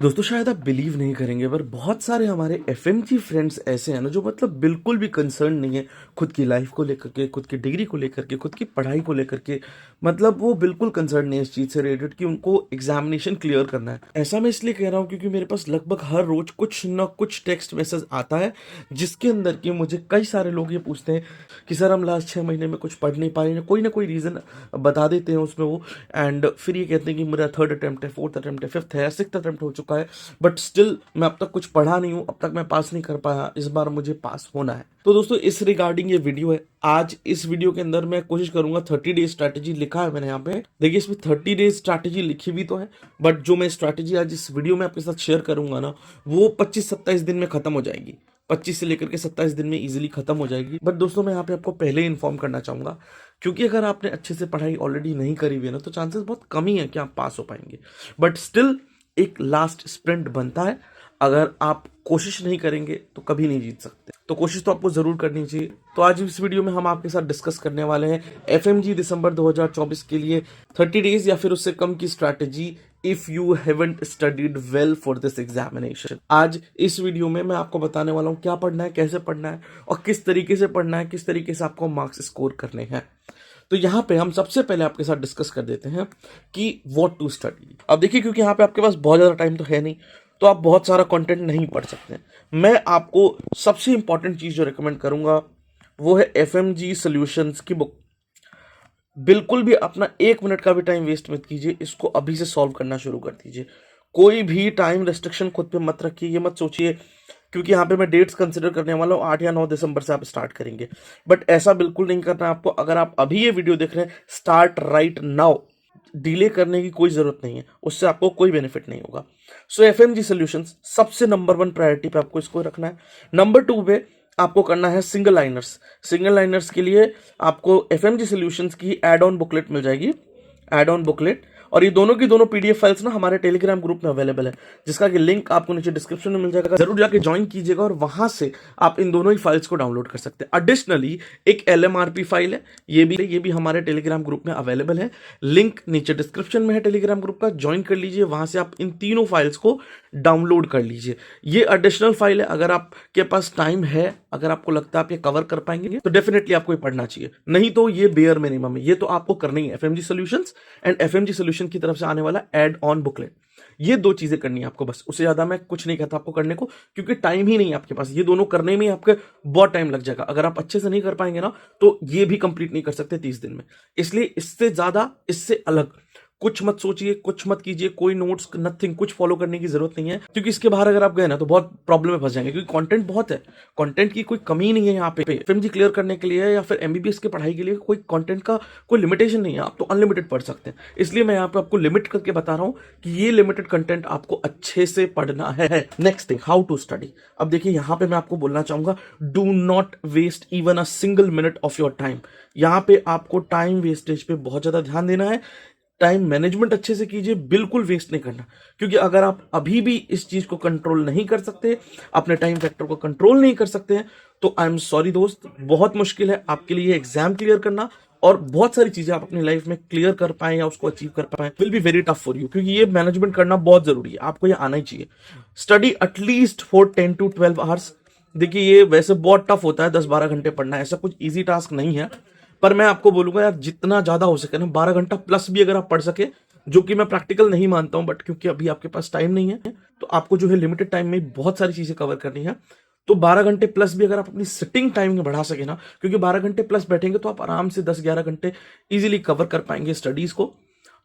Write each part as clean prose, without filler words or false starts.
दोस्तों शायद आप बिलीव नहीं करेंगे पर बहुत सारे हमारे एफएमजी फ्रेंड्स ऐसे हैं ना जो मतलब बिल्कुल भी कंसर्न नहीं है खुद की लाइफ को लेकर के, खुद की डिग्री को लेकर के, खुद की पढ़ाई को लेकर के। मतलब वो बिल्कुल कंसर्न नहीं है इस चीज़ से रिलेटेड कि उनको एग्जामिनेशन क्लियर करना है। ऐसा मैं इसलिए कह रहा हूँ क्योंकि मेरे पास लगभग हर रोज कुछ न कुछ टेक्स्ट मैसेज आता है जिसके अंदर कि मुझे कई सारे लोग ये पूछते हैं कि सर हम लास्ट 6 महीने में कुछ पढ़ नहीं पाए, कोई ना कोई रीज़न बता देते हैं उसमें वो। एंड फिर ये कहते हैं कि मेरा थर्ड अटेम्प्ट है, फोर्थ अटेम्प्ट है, फिफ्थ है, सिक्स्थ अटेम्प्ट हो चुका है, बट स्टिल मैं अब तक कुछ पढ़ा नहीं हूं, अब तक मैं पास नहीं कर पाया, इस बार मुझे पास होना है। तो दोस्तों इस रिगार्डिंग ये वीडियो है। आज इस वीडियो के अंदर मैं कोशिश करूंगा 30 डेज स्ट्रैटेजी लिखा है मैंने यहाँ पे, देखिए इसमें 30 डेज स्ट्रैटेजी लिखी भी तो है, बट जो मैं स्ट्रैटेजी आज इस वीडियो में आपके साथ शेयर करूंगा ना वो 25-27 दिन में खत्म हो जाएगी। 25 से लेकर के 27 दिन में इजीली खत्म हो जाएगी। बट दोस्तों मैं यहाँ पे आपको पहले ही इन्फॉर्म करना चाहूंगा क्योंकि अगर आपने अच्छे से पढ़ाई ऑलरेडी नहीं करी हुई है ना तो चांसेस बहुत कम ही है कि आप पास हो पाएंगे। बट स्टिल एक लास्ट स्प्रिंट बनता है, अगर आप कोशिश नहीं करेंगे तो कभी नहीं जीत सकते, तो कोशिश तो आपको जरूर करनी चाहिए। तो आज इस वीडियो में हम आपके साथ डिस्कस करने वाले हैं एफएमजी दिसंबर 2024 के लिए 30 डेज या फिर उससे कम की strategy if you haven't studied well for this examination. आज इस वीडियो में मैं आपको बताने वाला हूं क्या पढ़ना है, कैसे पढ़ना है और किस तरीके से पढ़ना है, किस तरीके से आपको मार्क्स स्कोर करने हैं। तो यहाँ पे हम सबसे पहले आपके साथ डिस्कस कर देते हैं कि व्हाट टू स्टडी। अब देखिए क्योंकि यहाँ पे आपके पास बहुत ज़्यादा टाइम तो है नहीं, तो आप बहुत सारा कंटेंट नहीं पढ़ सकते। मैं आपको सबसे इंपॉर्टेंट चीज़ जो रिकमेंड करूंगा वो है एफएमजी सॉल्यूशंस की बुक। बिल्कुल भी अपना 1 मिनट का भी टाइम वेस्ट मत कीजिए, इसको अभी से सॉल्व करना शुरू कर दीजिए। कोई भी टाइम रेस्ट्रिक्शन खुद पे मत रखिए, ये मत सोचिए क्योंकि यहाँ पे मैं डेट्स कंसिडर करने वाला हूँ 8 या 9 दिसंबर से आप स्टार्ट करेंगे, बट ऐसा बिल्कुल नहीं करना आपको। अगर आप अभी ये वीडियो देख रहे हैं, स्टार्ट राइट नाउ, डिले करने की कोई जरूरत नहीं है, उससे आपको कोई बेनिफिट नहीं होगा। सो एफएमजी सॉल्यूशंस सबसे नंबर 1 प्रायोरिटी पे आपको इसको रखना है। नंबर 2 पे आपको करना है सिंगल लाइनर्स। सिंगल लाइनर्स के लिए आपको एफएमजी सॉल्यूशंस की एड ऑन बुकलेट मिल जाएगी, एड ऑन बुकलेट। और ये दोनों की दोनों पीडीएफ फाइल्स ना हमारे टेलीग्राम ग्रुप में अवेलेबल है, जिसका कि लिंक आपको नीचे डिस्क्रिप्शन में मिल जाएगा, जरूर जाके ज्वाइन कीजिएगा और वहां से आप इन दोनों ही फाइल्स को डाउनलोड कर सकते हैं। एडिशनली एक एलएमआरपी फाइल है, ये भी हमारे टेलीग्राम ग्रुप में अवेलेबल है, लिंक नीचे डिस्क्रिप्शन में है टेलीग्राम ग्रुप का, ज्वाइन कर लीजिए, वहां से आप इन तीनों फाइल्स को डाउनलोड कर लीजिए। ये एडिशनल फाइल है, अगर आपके पास टाइम है, अगर आपको लगता है आप ये कवर कर पाएंगे तो डेफिनेटली आपको ये पढ़ना चाहिए, नहीं तो ये बेयर मिनिमम है। ये तो आपको करनी है, FMG solutions and FMG solution की तरफ से आने वाला एड ऑन बुकलेट, ये दो चीजें करनी है आपको बस। उससे ज्यादा मैं कुछ नहीं कहता आपको करने को, क्योंकि टाइम ही नहीं है आपके पास, ये दोनों करने में आपके बहुत टाइम लग जाएगा। अगर आप अच्छे से नहीं कर पाएंगे ना तो ये भी कंप्लीट नहीं कर सकते 30 दिन में। इसलिए इससे ज्यादा, इससे अलग कुछ मत सोचिए, कुछ मत कीजिए, कोई नोट्स नथिंग, कुछ फॉलो करने की जरूरत नहीं है, क्योंकि इसके बाहर अगर आप गए ना तो बहुत प्रॉब्लम में फंस जाएंगे, क्योंकि कंटेंट बहुत है, कंटेंट की कोई कमी नहीं है यहाँ पे। एफएमजी क्लियर करने के लिए या फिर एमबीबीएस की पढ़ाई के लिए कोई कंटेंट का कोई लिमिटेशन नहीं है, आप तो अनलिमिटेड पढ़ सकते हैं। इसलिए मैं यहाँ पे आपको लिमिट करके बता रहा हूँ कि ये लिमिटेड कंटेंट आपको अच्छे से पढ़ना है। Next thing, how to study. अब देखिए यहाँ पे मैं आपको बोलना चाहूंगा, do not waste even a single minute of your time. यहाँ पे आपको टाइम वेस्टेज पे बहुत ज्यादा ध्यान देना है, टाइम मैनेजमेंट अच्छे से कीजिए, बिल्कुल वेस्ट नहीं करना। क्योंकि अगर आप अभी भी इस चीज को कंट्रोल नहीं कर सकते, अपने टाइम फैक्टर को कंट्रोल नहीं कर सकते हैं, तो आई एम सॉरी दोस्त, बहुत मुश्किल है आपके लिए एग्जाम क्लियर करना, और बहुत सारी चीजें आप अपनी लाइफ में क्लियर कर पाए या उसको अचीव कर पाए will be very tough for you, क्योंकि ये मैनेजमेंट करना बहुत जरूरी है, आपको ये आना ही चाहिए। Study at least for 10 to 12 hours. देखिए ये वैसे बहुत टफ होता है 10-12 घंटे पढ़ना, ऐसा कुछ ईजी टास्क नहीं है, पर मैं आपको बोलूंगा यार जितना ज्यादा हो सके ना, 12 घंटा प्लस भी अगर आप पढ़ सके, जो कि मैं प्रैक्टिकल नहीं मानता हूं, बट क्योंकि अभी आपके पास टाइम नहीं है तो आपको जो है लिमिटेड टाइम में बहुत सारी चीजें कवर करनी है, तो 12 घंटे प्लस भी अगर आप अपनी सिटिंग टाइमिंग बढ़ा सके ना, क्योंकि 12 घंटे प्लस बैठेंगे तो आप आराम से 10-11 घंटे इजीली कवर कर पाएंगे स्टडीज को।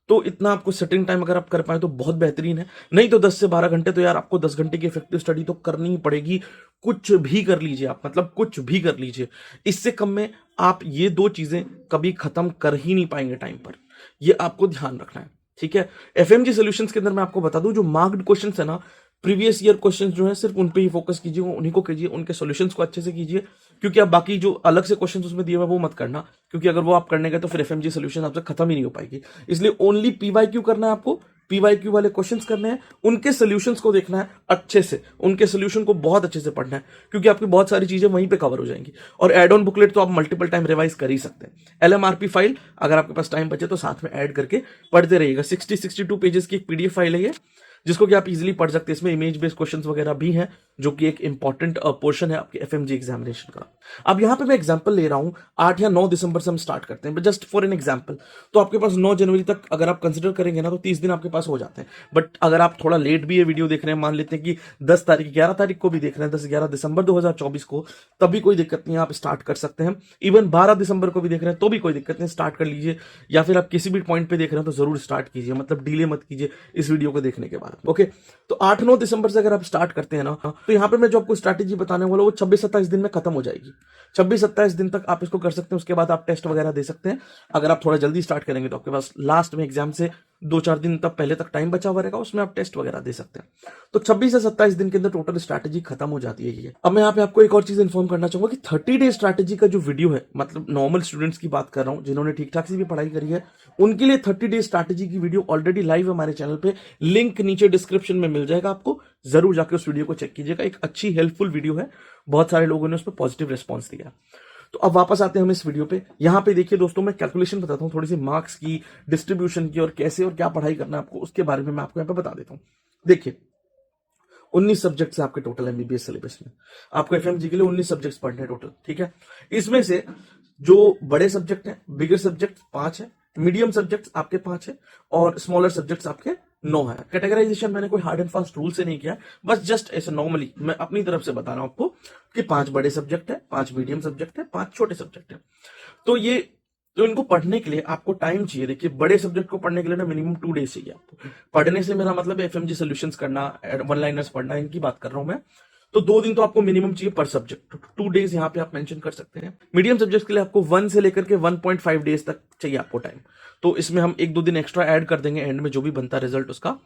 तो इतना आपको सेटिंग टाइम अगर आप कर पाए तो बहुत बेहतरीन है, नहीं तो 10 से 12 घंटे तो यार आपको 10 घंटे की इफेक्टिव स्टडी तो करनी ही पड़ेगी। कुछ भी कर लीजिए आप, मतलब कुछ भी कर लीजिए, इससे कम में आप ये दो चीजें कभी खत्म कर ही नहीं पाएंगे टाइम पर, ये आपको ध्यान रखना है, ठीक है। एफएमजी सॉल्यूशंस के अंदर मैं आपको बता दूं, जो मार्क्ड क्वेश्चंस है ना, प्रीवियस ईयर क्वेश्चंस जो है सिर्फ उन पे ही फोकस कीजिए, उन्हीं को कीजिए, उनके सॉल्यूशंस को अच्छे से कीजिए, क्योंकि आप बाकी जो अलग से क्वेश्चंस उसमें दिए हुए वो मत करना, क्योंकि अगर वो आप करने गए तो फिर एफएमजी सॉल्यूशन आपसे खत्म ही नहीं हो पाएगी। इसलिए ओनली पीवाईक्यू करना है आपको, पीवाईक्यू वाले क्वेश्चंस करने हैं, उनके सॉल्यूशंस को देखना है अच्छे से, उनके सॉल्यूशन को बहुत अच्छे से पढ़ना है, क्योंकि आपकी बहुत सारी चीजें वहीं पे कवर हो जाएंगी। और एड ऑन बुकलेट तो आप मल्टीपल टाइम रिवाइज कर ही सकते हैं। एलएमआरपी फाइल अगर आपके पास टाइम बचे तो साथ में ऐड करके पढ़ते रहिएगा, 60-62 पेजेस की एक पीडीएफ फाइल है ये, जिसको कि आप इजीली पढ़ सकते हैं। इसमें इमेज बेस्ड क्वेश्चंस वगैरह भी हैं, जो कि एक इंपॉर्टेंट पोर्शन है आपके एफएमजी एग्जामिनेशन का। अब यहाँ पे मैं एग्जांपल ले रहा हूँ, 8 या 9 दिसंबर से हम स्टार्ट करते हैं, जस्ट फॉर एन एग्जांपल। तो आपके पास 9 जनवरी तक अगर आप कंसिडर करेंगे ना, तो 30 दिन आपके पास हो जाते हैं। बट अगर आप थोड़ा लेट भी ये वीडियो देख रहे हैं, मान लेते हैं कि 10 तारीख 11 तारीख को भी देख रहे हैं, 10-11 दिसंबर 2024 को, तब भी कोई दिक्कत नहीं है, आप स्टार्ट कर सकते हैं। इवन 12 दिसंबर को भी देख रहे हैं तो भी कोई दिक्कत नहीं, स्टार्ट कर लीजिए। या फिर आप किसी भी पॉइंट पे देख रहे हैं तो जरूर स्टार्ट कीजिए, मतलब डिले मत कीजिए इस वीडियो को देखने के बाद। ओके, तो 8-9 दिसंबर से अगर आप स्टार्ट करते हैं ना, तो यहाँ पे मैं जो आपको स्ट्रैटेजी बताने वाला वो 26-27 दिन में खत्म हो जाएगी। 26-27 दिन तक आप इसको कर सकते हैं, उसके बाद आप टेस्ट वगैरह दे सकते हैं। अगर आप थोड़ा जल्दी स्टार्ट करेंगे तो आपके पास लास्ट में एग्जाम से 2-4 दिन तक पहले तक टाइम बचा हुआ रहेगा, उसमें आप टेस्ट वगैरह दे सकते हैं। तो 26 से 27 दिन के अंदर टोटल स्ट्रैटेजी खत्म हो जाती है ये। अब मैं यहाँ पे आपको एक और चीज इन्फॉर्म करना चाहूंगा कि 30 डे स्ट्रैटेजी का जो वीडियो है, मतलब नॉर्मल स्टूडेंट्स की बात कर रहा हूं जिन्होंने ठीक ठाक से भी पढ़ाई करी है, उनके लिए 30 डे स्ट्रैटेजी की वीडियो ऑलरेडी लाइव है हमारे चैनल पे, लिंक नीचे डिस्क्रिप्शन में मिल जाएगा आपको, जरूर जाकर उस वीडियो को चेक कीजिएगा। एक अच्छी हेल्पफुल वीडियो है, बहुत सारे लोगों ने उस पर पॉजिटिव रिस्पॉन्स दिया। तो अब वापस आते हैं हम इस वीडियो पे। यहाँ पे देखिए दोस्तों, मैं कैलकुलेशन बताता हूँ थोड़ी सी मार्क्स की, डिस्ट्रीब्यूशन की, और कैसे और क्या पढ़ाई करना है आपको, उसके बारे में मैं आपको यहाँ पे बता देता हूँ। देखिए, 19 सब्जेक्ट्स है आपके टोटल एमबीबीएस सिलेबस में, आपको एफएमजी के लिए 19 सब्जेक्ट्स पढ़ने हैं टोटल, ठीक है। इसमें से जो बड़े सब्जेक्ट हैं, बिगर सब्जेक्ट 5 है, मीडियम सब्जेक्ट्स आपके 5 है, और स्मॉलर सब्जेक्ट्स आपके 9 है। कैटेगराइजेशन मैंने कोई हार्ड एंड फास्ट रूल से नहीं किया, बस जस्ट ऐसे नॉर्मली मैं अपनी तरफ से बता रहा हूं आपको कि 5 बड़े सब्जेक्ट है, 5 मीडियम सब्जेक्ट है, 5 छोटे सब्जेक्ट है। तो इनको पढ़ने के लिए आपको टाइम चाहिए। देखिए, बड़े सब्जेक्ट को पढ़ने के लिए ना मिनिमम 2 डेज चाहिए आपको। पढ़ने से मेरा मतलब एफएमजी सॉल्यूशंस करना, वन लाइनर्स पढ़ना, इनकी बात कर रहा हूं मैं। तो 2 दिन तो आपको मिनिमम चाहिए पर सब्जेक्ट, 2 डेज यहाँ पे आप मेंशन कर सकते हैं। मीडियम सब्जेक्ट के लिए आपको 1 से लेकर के 1.5 डेज तक चाहिए आपको टाइम। तो इसमें हम 1-2 दिन एक्स्ट्रा ऐड कर देंगे एंड में, जो भी बनता है रिजल्ट उसका।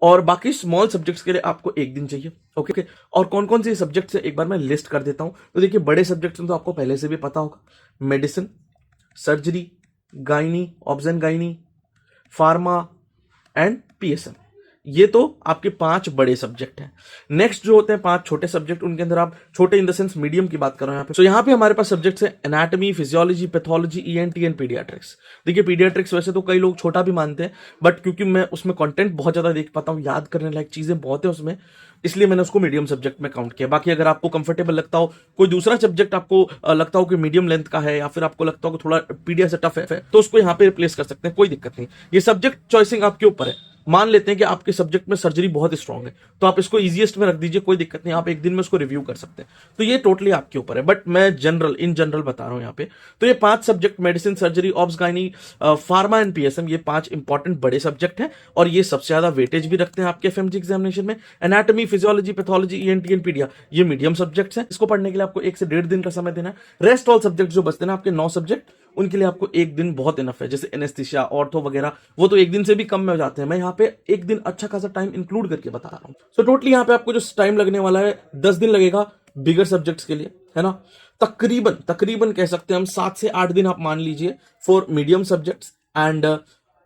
और बाकी स्मॉल सब्जेक्ट्स के लिए आपको 1 दिन चाहिए। ओके, और कौन कौन से सब्जेक्ट्स है एक बार मैं लिस्ट कर देता हूं। तो देखिए, बड़े सब्जेक्ट्स में तो आपको पहले से भी पता होगा, medicine, surgery, gynae, obs and gynae, pharma and PSM, ये तो आपके 5 बड़े सब्जेक्ट हैं। नेक्स्ट जो होते हैं 5 छोटे सब्जेक्ट, उनके अंदर आप छोटे इन द सेंस मीडियम की बात कर रहे हैं यहाँ पे। तो यहाँ पे हमारे पास सब्जेक्ट्स है anatomy, physiology, pathology, ENT and paediatrics. देखिए, पीडियाट्रिक्स वैसे तो कई लोग छोटा भी मानते हैं, बट क्योंकि मैं उसमें कंटेंट बहुत ज्यादा देख पाता हूँ, याद करने लायक चीजें बहुत है उसमें, इसलिए मैंने उसको मीडियम सब्जेक्ट में काउंट किया। बाकी अगर आपको कंफर्टेबल लगता हो, कोई दूसरा सब्जेक्ट आपको लगता हो कि मीडियम लेंथ का है, या फिर आपको लगता हो कि थोड़ा पीडिया से टफ है, तो उसको यहाँ पे रिप्लेस कर सकते हैं, कोई दिक्कत नहीं। ये सब्जेक्ट चॉइसिंग आपके ऊपर है। मान लेते हैं कि आपके सब्जेक्ट में सर्जरी बहुत स्ट्रांग है, तो आप इसको इजीएस्ट में रख दीजिए, कोई दिक्कत नहीं, आप एक दिन में उसको रिव्यू कर सकते हैं। तो ये टोटली आपके ऊपर है, बट मैं इन जनरल बता रहा हूं यहाँ पे। तो ये 5 subject, medicine, surgery, obs, gynae, pharma and PSM, ये 5 इंपॉर्टेंट बड़े सब्जेक्ट हैं, और ये सबसे ज्यादा वेटेज भी रखते हैं आपके एफएमजी एग्जामिनेशन में। Anatomy, physiology, pathology, ENT and pedia, ये मीडियम सब्जेक्ट्स हैं। इसको पढ़ने के लिए आपको 1 से 1.5 दिन का समय देना है। रेस्ट ऑल सब्जेक्ट जो बचते हैं ना आपके 9 सब्जेक्ट, उनके लिए आपको 1 दिन बहुत इनफ है। जैसे एनेस्थीसिया, ऑर्थो वगैरह, वो तो 1 दिन से भी कम में हो जाते हैं। मैं यहाँ पे 1 दिन अच्छा खासा टाइम इंक्लूड करके बता रहा हूँ। सो टोटली यहाँ पे आपको जो टाइम लगने वाला है, 10 दिन लगेगा बिगर सब्जेक्ट्स के लिए, है ना। तकरीबन कह सकते हैं हम 7 से 8 दिन आप मान लीजिए फॉर मीडियम सब्जेक्ट्स, एंड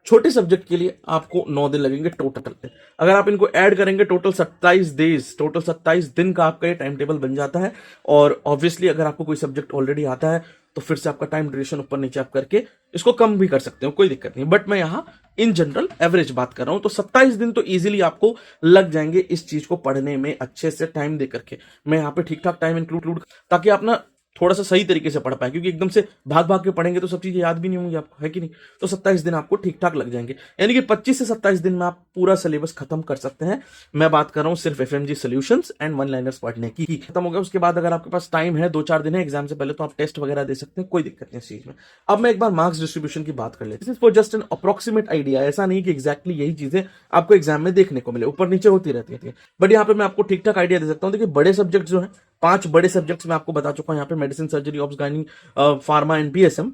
छोटे सब्जेक्ट के लिए आपको 9 दिन लगेंगे टोटल। अगर आप इनको ऐड करेंगे, टोटल 27 दिन का आपका ये टाइम टेबल बन जाता है। और ऑब्वियसली अगर आपको कोई सब्जेक्ट ऑलरेडी आता है, तो फिर से आपका टाइम ड्यूरेशन ऊपर नीचे आप करके इसको कम भी कर सकते हो, कोई दिक्कत नहीं। बट मैं यहाँ इन जनरल एवरेज बात कर रहा हूं, तो 27 दिन तो इजीली आपको लग जाएंगे इस चीज को पढ़ने में, अच्छे से टाइम दे करके। मैं यहाँ पे ठीक ठाक टाइम इंक्लूड, ताकि आप ना थोड़ा सा सही तरीके से पढ़ पाए, क्योंकि एकदम से भाग भाग के पढ़ेंगे तो सब चीजें याद भी नहीं होंगी आपको, है कि नहीं। तो 27 दिन आपको ठीक ठाक लग जाएंगे, यानी कि 25 से 27 दिन में आप पूरा सिलेबस खत्म कर सकते हैं। मैं बात कर रहा हूं सिर्फ FMG solutions and one liners पढ़ने की। खत्म हो गया, उसके बाद अगर आपके पास टाइम है, 2-4 दिन है एग्जाम से पहले, तो आप टेस्ट वगैरह दे सकते हैं, कोई दिक्कत नहीं इस चीज में। अब मैं एक बार मार्क्स डिस्ट्रीब्यूशन की बात कर लेते हैं, for just an approximate idea. ऐसा नहीं कि एग्जैक्टली यही चीजें आपको एग्जाम में देखने को मिले, ऊपर नीचे होती रहती है, बट यहाँ पे मैं आपको ठीक ठाक आइडिया दे सकता हूँ। देखिए, बड़े सब्जेक्ट जो है, 5 बड़े सब्जेक्ट्स मैं आपको बता चुका हूं यहाँ पे, medicine, surgery, obs, gynae, pharma and PSM.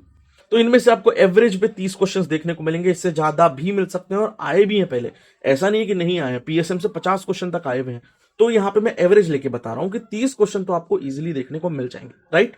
तो इनमें से आपको एवरेज पे 30 क्वेश्चंस देखने को मिलेंगे, इससे ज्यादा भी मिल सकते हैं, और आए भी हैं पहले, ऐसा नहीं है कि नहीं आए हैं। पीएसएम से 50 क्वेश्चन तक आए हुए हैं। तो यहाँ पे मैं एवरेज लेके बता रहा हूं कि 30 क्वेश्चन तो आपको इजीली देखने को मिल जाएंगे, राइट।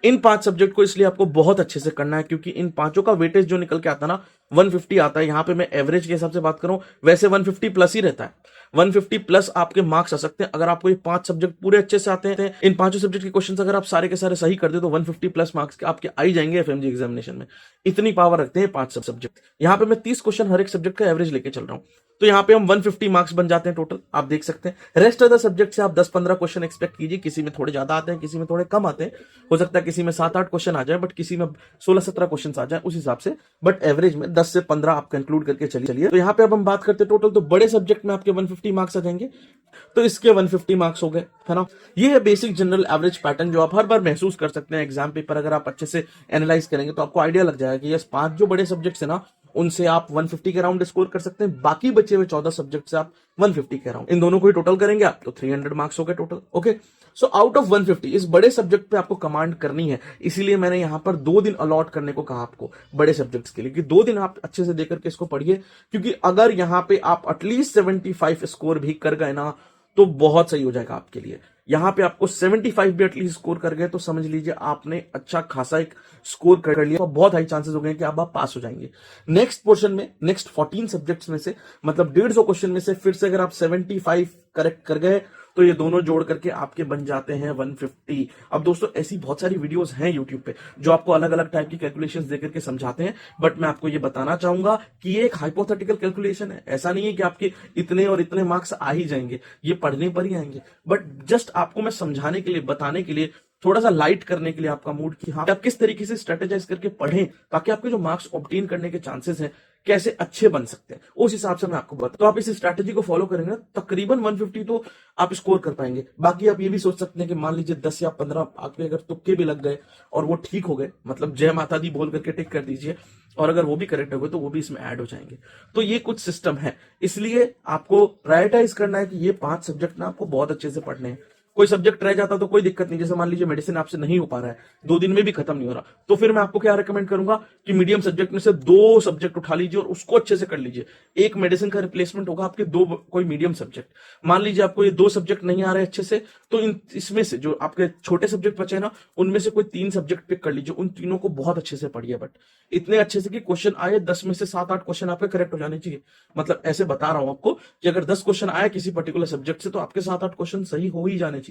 इन 5 सब्जेक्ट को इसलिए आपको बहुत अच्छे से करना है, क्योंकि इन 5 का वेटेज जो निकल के आता है ना, 150 आता है। यहाँ पे मैं एवरेज के हिसाब से बात करूं, वैसे 150 प्लस ही रहता है, 150 प्लस आपके मार्क्स आ सकते हैं अगर आपको ये 5 सब्जेक्ट पूरे अच्छे से आते हैं। इन पांचों सब्जेक्ट के क्वेश्चन अगर आप सारे के सारे सही कर दे तो 150 प्लस मार्क्स आपके आ ही जाएंगे एफएमजी एग्जामिनेशन में। इतनी पावर रखते हैं 5 सब्जेक्ट। यहाँ पे मैं 30 क्वेश्चन हर एक सब्जेक्ट का एवरेज लेके चल रहा हूँ, तो यहाँ पे हम 150 मार्क्स बन जाते हैं टोटल, आप देख सकते हैं। रेस्ट ऑफ द सब्जेक्ट से आप 10-15 क्वेश्चन एक्सपेक्ट कीजिए, किसी में थोड़े ज्यादा आते हैं, किसी में थोड़े कम आते हैं, हो सकता है किसी में 7-8 क्वेश्चन आ जाए, बट किसी में 16-17 क्वेश्चन आ जाए, उस हिसाब से। बट एवरेज में 10 से 15 आप कंक्लूड करके चलिए। तो यहाँ पे अब हम बात करते हैं टोटल, तो बड़े सब्जेक्ट में आपके 150 मार्क्स आ जाएंगे, तो इसके 150 मार्क्स हो गए, है ना। ये है बेसिक जनरल एवरेज पैटर्न जो आप हर बार महसूस कर सकते हैं एग्जाम पेपर अगर आप अच्छे से एनालाइज करेंगे तो आपको आइडिया लग जाएगा कि यस 5 जो बड़े सब्जेक्ट्स है ना उनसे आप 150 के अराउंड स्कोर कर सकते हैं, बाकी बचे हुए 14 सब्जेक्ट से आप 150 के अराउंड। इन दोनों को ही टोटल करेंगे आप तो 300 मार्क्स हो गए total. Okay, so out of 150 इस बड़े सब्जेक्ट पे आपको कमांड करनी है, इसीलिए मैंने यहां पर 2 दिन अलॉट करने को कहा आपको बड़े सब्जेक्ट्स के लिए, कि 2 दिन आप अच्छे से देकर के इसको पढ़िए, क्योंकि अगर यहां पे आप एटलीस्ट 75 स्कोर भी कर गए ना तो बहुत सही हो जाएगा आपके लिए। यहां पे आपको 75 भी एटलीस्ट स्कोर कर गए तो समझ लीजिए आपने अच्छा खासा एक स्कोर कर लिया, तो बहुत हाई चांसेस हो गए कि आप पास हो जाएंगे। नेक्स्ट पोर्शन में नेक्स्ट 14 सब्जेक्ट्स में से मतलब 150 क्वेश्चन में से फिर से अगर आप 75 करेक्ट कर गए तो ये दोनों जोड़ करके आपके बन जाते हैं 150। अब दोस्तों ऐसी बहुत सारी वीडियोस हैं यूट्यूब पे जो आपको अलग अलग टाइप की कैलकुलेशंस देकर के समझाते हैं, बट मैं आपको ये बताना चाहूंगा कि ये एक हाइपोथेटिकल कैलकुलेशन है। ऐसा नहीं है कि आपके इतने और इतने मार्क्स आ ही जाएंगे, ये पढ़ने पर ही आएंगे, बट जस्ट आपको मैं समझाने के लिए, बताने के लिए, थोड़ा सा लाइट करने के लिए आपका मूड कि हाँ आप किस तरीके से स्ट्रेटेजाइज करके पढ़ें ताकि आपके जो मार्क्स ऑब्टेन करने के चांसेस हैं कैसे अच्छे बन सकते हैं, उस हिसाब से मैं आपको बता। तो आप इस स्ट्रैटेजी को फॉलो करेंगे तकरीबन 150 तो आप स्कोर कर पाएंगे। बाकी आप ये भी सोच सकते हैं कि मान लीजिए 10 या 15 आपके अगर तुक्के भी लग गए और वो ठीक हो गए, मतलब जय माता दी बोल करके टिक कर दीजिए, और अगर वो भी करेक्ट हो गए तो वो भी इसमें ऐड हो जाएंगे। तो ये कुछ सिस्टम है, इसलिए आपको प्रायोरिटाइज करना है कि ये 5 सब्जेक्ट ना आपको बहुत अच्छे से पढ़ने हैं। कोई सब्जेक्ट रह जाता तो कोई दिक्कत नहीं, जैसे मान लीजिए मेडिसिन आपसे नहीं हो पा रहा है, 2 दिन में भी खत्म नहीं हो रहा, तो फिर मैं आपको क्या रिकमेंड करूंगा कि मीडियम सब्जेक्ट में से 2 सब्जेक्ट उठा लीजिए और उसको अच्छे से कर लीजिए। एक मेडिसिन का रिप्लेसमेंट होगा आपके 2 कोई मीडियम सब्जेक्ट। मान लीजिए आपको ये 2 सब्जेक्ट नहीं आ रहे अच्छे से, तो इसमें से जो आपके छोटे सब्जेक्ट बचे ना उनमें से कोई 3 सब्जेक्ट पिक कर लीजिए, उन तीनों को बहुत अच्छे से पढ़िए, बट इतने अच्छे से कि क्वेश्चन आए 10 में से 7-8 क्वेश्चन आपके करेक्ट हो जाने चाहिए। मतलब ऐसे बता रहा हूं आपको कि अगर 10 क्वेश्चन आए किसी पर्टिकुलर सब्जेक्ट से तो आपके 7-8 क्वेश्चन सही हो ही जाने चाहिए।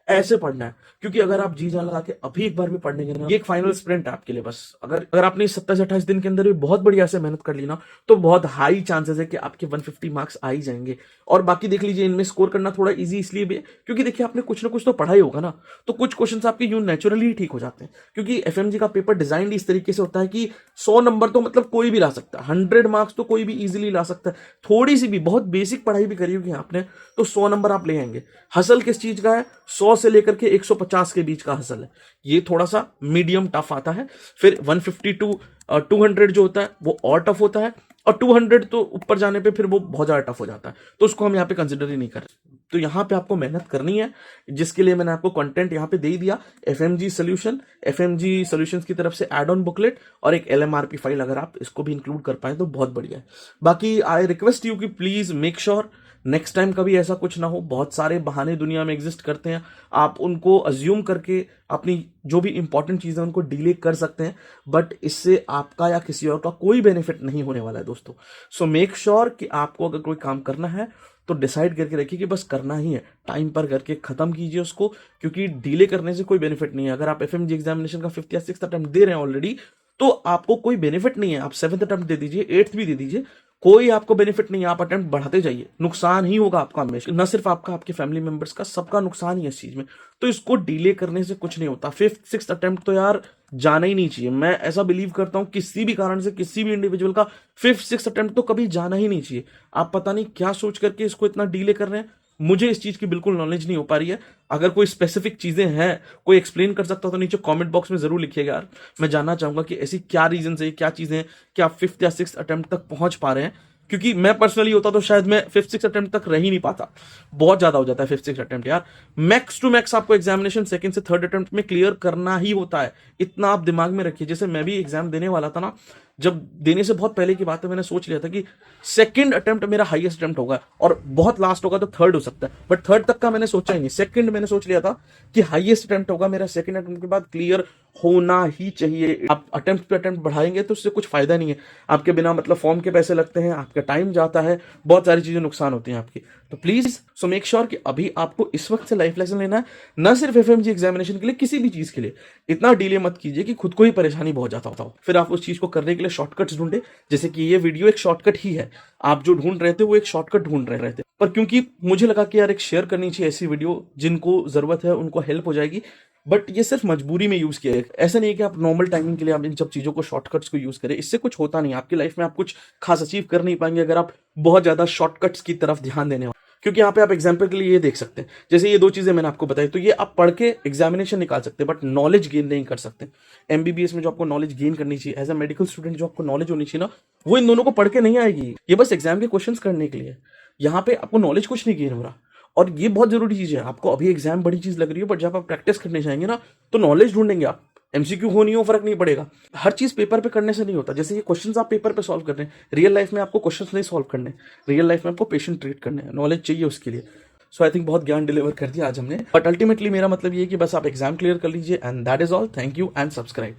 ऐसे पढ़ना है, क्योंकि अगर आप जी जान लगा के अभी एक बार भी पढ़ने गए ना, ये एक फाइनल स्प्रिंट है आपके लिए बस। अगर आपने 27 से 28 दिन के अंदर भी बहुत बढ़िया से मेहनत कर ली ना तो बहुत हाई चांसेस है कि आपके 150 मार्क्स आ ही जाएंगे। और बाकी देख लीजिए, इनमें स्कोर करना थोड़ा इजी इसलिए भी है क्योंकि देखिए आपने कुछ ना कुछ तो पढ़ा ही होगा ना, तो कुछ क्वेश्चंस आपके यूं नेचुरली ही ठीक हो जाते हैं, क्योंकि एफएमजी का पेपर डिजाइन इस तरीके से होता है कि 100 नंबर तो मतलब कोई भी ला सकता है, 100 मार्क्स तो कोई भी इजीली ला सकता है। थोड़ी सी भी बहुत बेसिक पढ़ाई भी करी होगी आपने तो 100 नंबर आप ले आएंगे। हसल किस चीज का है? 100 से लेकर के 150 के बीच का हसल है, ये थोड़ा सा मीडियम टफ आता है। फिर 150 टू 200 जो होता है वो और टफ होता है, और 200 तो ऊपर जाने पे फिर वो बहुत ज्यादा टफ हो जाता है, तो उसको हम यहाँ पे कंसिडर ही नहीं कर रहे। तो यहाँ पे आपको मेहनत करनी है, जिसके लिए मैंने आपको कंटेंट यहाँ पे दे ही दिया। एफएमजी सॉल्यूशंस की तरफ से एड ऑन बुकलेट और एक एलएमआरपी फाइल, अगर आप इसको भी इंक्लूड कर पाए तो बहुत बढ़िया है। बाकी आई रिक्वेस्ट यू कि please make sure next time कभी ऐसा कुछ ना हो। बहुत सारे बहाने दुनिया में एग्जिस्ट करते हैं, आप उनको अज्यूम करके अपनी जो भी इंपॉर्टेंट चीजें उनको डिले कर सकते हैं, बट इससे आपका या किसी और का कोई बेनिफिट नहीं होने वाला है दोस्तों। सो मेक श्योर कि आपको अगर कोई काम करना है तो डिसाइड करके रखिए कि बस करना ही है, टाइम पर करके खत्म कीजिए उसको, क्योंकि डिले करने से कोई बेनिफिट नहीं है। अगर आप एफएमजी एग्जामिनेशन का 5th या 6th अटेम्प्ट दे रहे हैं ऑलरेडी तो आपको कोई बेनिफिट नहीं है। आप 7th अटेम्प्ट दे दीजिए, 8th भी दे दीजिए, कोई आपको बेनिफिट नहीं है। आप अटेम्प्ट बढ़ाते जाइए, नुकसान ही होगा आपका हमेशा, न सिर्फ आपका, आपके फैमिली मेंबर्स का, सबका नुकसान ही है इस चीज में। तो इसको डिले करने से कुछ नहीं होता। 5th 6th अटेम्प्ट तो यार जाना ही नहीं चाहिए। मैं ऐसा बिलीव करता हूं किसी भी कारण से किसी भी इंडिविजुअल का 5th 6th अटेम्प्ट तो कभी जाना ही नहीं चाहिए। आप पता नहीं क्या सोच करके इसको इतना डिले कर रहे हैं, मुझे इस चीज की बिल्कुल नॉलेज नहीं हो पा रही है। अगर कोई स्पेसिफिक चीजें हैं, कोई एक्सप्लेन कर सकता हो तो नीचे कमेंट बॉक्स में जरूर लिखिएगा यार, मैं जानना चाहूंगा कि ऐसी क्या रीजन है, क्या चीजें हैं कि आप 5th या 6th अटेम्प्ट तक पहुंच पा रहे हैं। क्योंकि मैं पर्सनली होता तो शायद मैं 5th 6th अटेम्प्ट तक रह ही नहीं पाता, बहुत ज्यादा हो जाता है 5th 6th अटेम्प्ट यार। मैक्स टू मैक्स आपको एग्जामिनेशन 2nd से 3rd अटेम्प्ट में क्लियर करना ही होता है, इतना आप दिमाग में रखिए। जैसे मैं भी एग्जाम देने वाला था ना, जब देने से बहुत पहले की बात है, मैंने सोच लिया था कि 2nd अटेम्प्ट मेरा हाईएस्ट अटेम्प्ट होगा और बहुत लास्ट होगा तो 3rd हो सकता है, बट 3rd तक का मैंने सोचा ही नहीं। 2nd मैंने सोच लिया था कि हाईएस्ट अटेम्प्ट होगा मेरा, 2nd अटेम्प्ट के बाद क्लियर होना ही चाहिए। आप अटेम्प्ट पे अटेम्प्ट बढ़ाएंगे तो उससे कुछ फायदा नहीं है, आपके बिना मतलब फॉर्म के पैसे लगते हैं, आपका टाइम जाता है, बहुत सारी चीजें नुकसान होती हैं आपकी। तो प्लीज सो मेक श्योर कि अभी आपको इस वक्त से लाइफ लेसन लेना है, ना सिर्फ एफएमजी एग्जामिनेशन के लिए, किसी भी चीज के लिए। इतना डिले मत कीजिए कि खुद को ही परेशानी बहुत जाता होता हो, फिर आप उस चीज को करने के लिए शॉर्टकट्स ढूंढे। जैसे कि ये वीडियो एक शॉर्टकट ही है, आप जो ढूंढ रहे थे वो एक शॉर्टकट ढूंढ रहे थे, पर क्योंकि मुझे लगा कि यार एक शेयर करनी चाहिए ऐसी वीडियो जिनको जरूरत है, उनको हेल्प हो जाएगी, बट ये सिर्फ मजबूरी में यूज किया है। ऐसा नहीं है कि आप नॉर्मल टाइमिंग के लिए आप इन सब चीजों को, शॉर्टकट्स को यूज करें, इससे कुछ होता नहीं। आपकी लाइफ में आप कुछ खास अचीव कर नहीं पाएंगे अगर आप बहुत ज्यादा शॉर्टकट्स की तरफ ध्यान देने हो। क्योंकि यहाँ पे आप एग्जाम्पल के लिए ये देख सकते हैं, जैसे ये दो चीजें मैंने आपको बताई, तो ये आप पढ़ के एग्जामिनेशन निकाल सकते हैं, बट नॉलेज गेन नहीं कर सकते। एमबीबीएस में जो आपको नॉलेज गेन करनी चाहिए, एज अ मेडिकल स्टूडेंट जो आपको नॉलेज होनी चाहिए ना, वो इन दोनों को पढ़ के नहीं आएगी। ये बस एग्जाम के क्वेश्चंस करने के लिए, यहाँ पे आपको नॉलेज कुछ नहीं गेन हो रहा। और ये बहुत जरूरी चीज है। आपको अभी एग्जाम बड़ी चीज लग रही है, बट जब आप प्रैक्टिस करने जाएंगे ना, तो नॉलेज ढूंढेंगे आप। एमसीक्यू हो नहीं हो फर्क नहीं पड़ेगा, हर चीज पेपर पे करने से नहीं होता। जैसे ये क्वेश्चंस आप पेपर पे सॉल्व कर रहे हैं, रियल लाइफ में आपको क्वेश्चंस नहीं सॉल्व करने, रियल लाइफ में आपको पेशेंट ट्रीट करने हैं, नॉलेज चाहिए उसके लिए। सो आई थिंक बहुत ज्ञान डिलीवर कर दिया आज हमने, बट अल्टीमेटली मेरा मतलब ये है कि बस आप एग्जाम क्लियर कर लीजिए, and that is all. Thank you and subscribe.